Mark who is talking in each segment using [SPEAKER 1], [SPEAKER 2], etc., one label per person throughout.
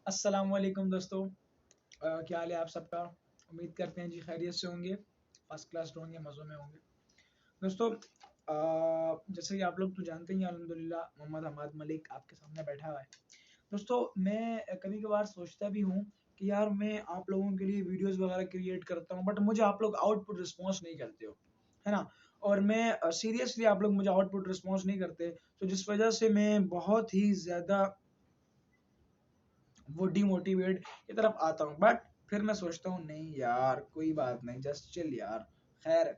[SPEAKER 1] अस्सलाम वालेकुम दोस्तों। क्या हाल है आप सबका। उम्मीद करते हैं जी खैरियत से होंगे, फर्स्ट क्लास होंगे, मज़ों में होंगे। दोस्तों जैसे कि आप लोग तो जानते ही हैं, अल्हम्दुलिल्लाह मोहम्मद हमाद मलिक आपके सामने बैठा हुआ है। दोस्तों मैं कभी कभार सोचता भी हूँ कि यार मैं आप लोगों के लिए वीडियोस वगैरह क्रिएट करता हूँ, बट मुझे आप लोग आउटपुट रिस्पॉन्स नहीं करते हो, है ना। और मैं सीरियसली आप लोग मुझे आउटपुट रिस्पॉन्स नहीं करते, तो जिस वजह से मैं बहुत ही ज़्यादा वो डिमोटिवेट की तरफ आता हूँ। बट फिर मैं सोचता हूँ नहीं यार कोई बात नहीं, जस्ट चिल यार। खैर,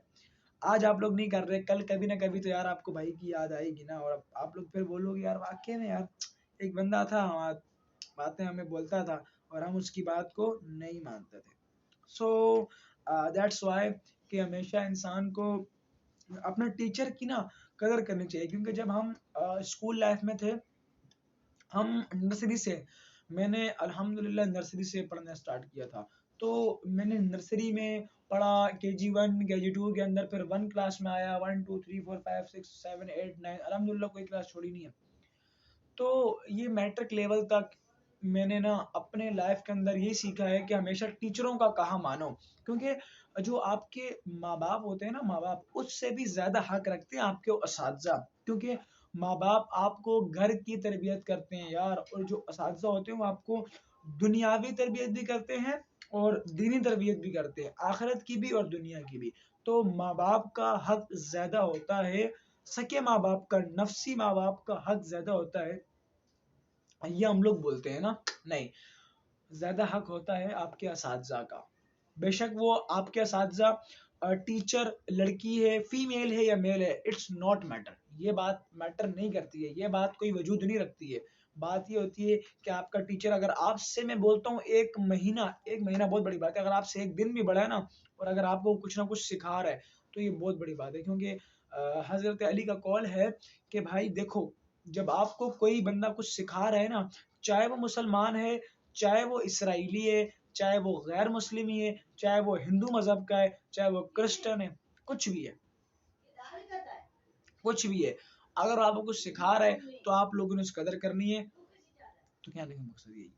[SPEAKER 1] आज आप लोग नहीं कर रहे, कल कभी ना कभी तो यार आपको भाई की याद आएगी ना, और आप लोग फिर बोलोगे यार वाकई में यार एक बंदा था, हमारा बातें हमें बोलता था और हम उसकी बात को नहीं मानते थे। सो दैट्स वाई कि हमेशा इंसान को अपने टीचर की ना कदर करनी चाहिए, क्योंकि जब हम स्कूल लाइफ में थे, हम नर्सरी से, मैंने अल्हम्दुलिल्लाह नर्सरी से पढ़ना स्टार्ट किया था। तो मैंने नर्सरी में पढ़ा, KG1 KG2 के अंदर, फिर 1 क्लास में आया, 1 2 3 4 5 6 7 8 9, अल्हम्दुलिल्लाह कोई क्लास छोड़ी नहीं है। तो ये मैट्रिक लेवल तक मैंने ना अपने लाइफ के अंदर ये सीखा है कि हमेशा टीचरों का कहा मानो, क्योंकि जो आपके माँ बाप होते हैं ना, माँ बाप उससे भी ज्यादा हक रखते हैं आपके असातिज़ा, क्योंकि माँ बाप आपको घर की तरबियत करते हैं यार, और जो असातिज़ा होते हैं वो आपको दुनियावी तरबियत भी करते हैं और दीनी तरबियत भी करते हैं, आखिरत की भी और दुनिया की भी। तो माँ बाप का हक ज्यादा होता है, सके माँ बाप का, नफसी माँ बाप का हक ज्यादा होता है, ये हम लोग बोलते हैं ना। नहीं, ज्यादा हक होता है आपके असातिज़ा का। बेशक वो आपके असातिज़ा टीचर लड़की है, फीमेल है या मेल है, इट्स नॉट मैटर, ये बात मैटर नहीं करती है, ये बात कोई वजूद नहीं रखती है। बात ये होती है कि आपका टीचर, अगर आपसे, मैं बोलता हूँ एक महीना बहुत बड़ी बात है, अगर आपसे एक दिन भी बड़ा है ना, और अगर आपको कुछ ना कुछ सिखा रहा है, तो ये बहुत बड़ी बात है, क्योंकि हजरत अली का कौल है कि भाई देखो, जब आपको कोई बंदा कुछ सिखा रहा है ना, चाहे वो मुसलमान है, चाहे वो इसराइली है, चाहे वो गैर मुस्लिमी है, चाहे वो हिंदू मजहब का है, चाहे वो क्रिश्चियन है, कुछ भी है, कुछ भी है, अगर आपको कुछ सिखा रहा है तो आप लोगों ने उसकी कदर करनी है। तो क्या लेकिन मकसद यही है।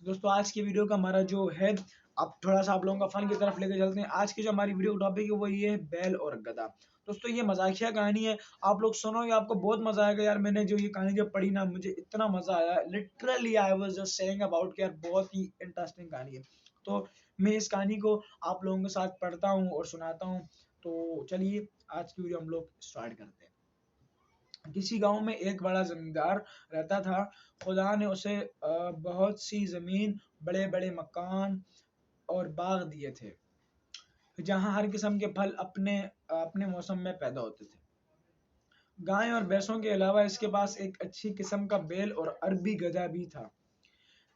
[SPEAKER 1] तो दोस्तों आज की वीडियो का हमारा जो है, अब थोड़ा सा आप लोगों का फन की तरफ लेके चलते हैं। आज की जो हमारी वीडियो का टॉपिक है वो ये है बैल और गधा। दोस्तों ये मजाकिया कहानी है, आप लोग सुनोगे आपको बहुत मजा आएगा यार। मैंने जो ये कहानी जब पढ़ी ना, मुझे इतना मजा आया, literally I was just saying about कि यार बहुत ही इंटरेस्टिंग कहानी है। तो मैं इस कहानी को आप लोगों के साथ पढ़ता हूँ और सुनाता हूँ। तो चलिए आज की वीडियो हम लोग स्टार्ट करते हैं। किसी गांव में एक बड़ा जमींदार रहता था। खुदा ने उसे बहुत सी जमीन, बड़े बड़े मकान और बाग दिए थे, जहां हर किस्म के फल अपने अपने मौसम में पैदा होते थे। गाय और भैंसों के अलावा इसके पास एक अच्छी किस्म का बैल और अरबी गधा भी था।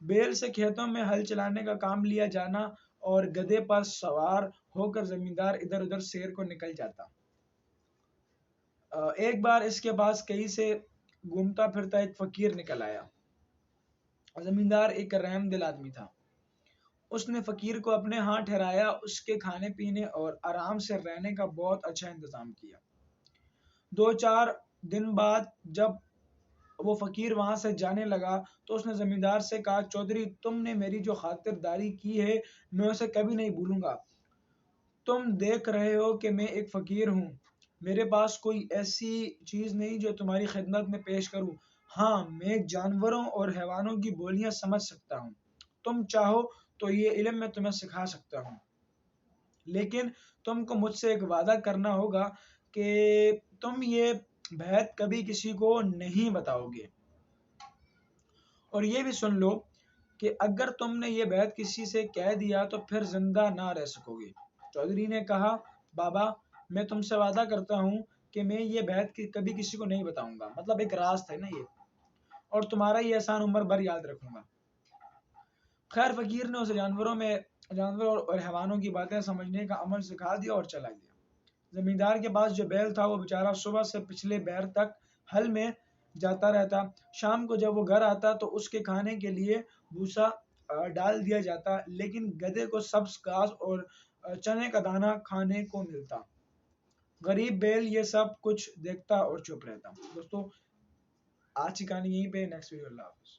[SPEAKER 1] बैल से खेतों में हल चलाने का काम लिया जाना, और गधे पर सवार होकर जमींदार इधर उधर सैर को निकल जाता। एक बार इसके पास कहीं से घूमता फिरता एक फकीर निकल आया। जमींदार एक रहमदिल आदमी था। उसने फकीर को अपने यहाँ ठहराया, उसके खाने पीने और आराम से रहने का बहुत अच्छा इंतजाम किया। 2 4 दिन बाद जब वो फकीर वहां से जाने लगा, तो उसने जमींदार से कहा, चौधरी तुमने मेरी जो खातिरदारी की है, मैं उसे कभी नहीं भूलूंगा। तुम देख रहे हो कि मैं एक फकीर हूँ, मेरे पास कोई ऐसी चीज नहीं जो तुम्हारी खिदमत में पेश करूँ। हाँ, मैं जानवरों और हैवानों की बोलियां समझ सकता हूँ, तुम चाहो तो ये इल्म मैं तुम्हें सिखा सकता हूँ, लेकिन तुमको मुझसे एक वादा करना होगा कि तुम ये भेद कभी किसी को नहीं बताओगे, और ये भी सुन लो कि अगर तुमने ये बैत किसी से कह दिया तो फिर जिंदा ना रह सकोगे। चौधरी ने कहा, बाबा मैं तुमसे वादा करता हूँ कि मैं ये बैत कभी किसी को नहीं बताऊंगा, मतलब एक राज था ना ये, और तुम्हारा ये एहसान उम्र भर याद रखूंगा। खैर फकीर ने उसे जानवरों और हैवानों की बातें समझने का अमल सिखा दिया और चला गया। जमींदार के पास जो बैल था वो बेचारा सुबह से पिछले बैर तक हल में जाता रहता। शाम को जब वो घर आता तो उसके खाने के लिए भूसा डाल दिया जाता, लेकिन गधे को सब्ज घास और चने का दाना खाने को मिलता। गरीब बैल ये सब कुछ देखता और चुप रहता। दोस्तों आज की कहानी यहीं पे, नेक्स्ट वीडियो, अल्लाह हाफिज़।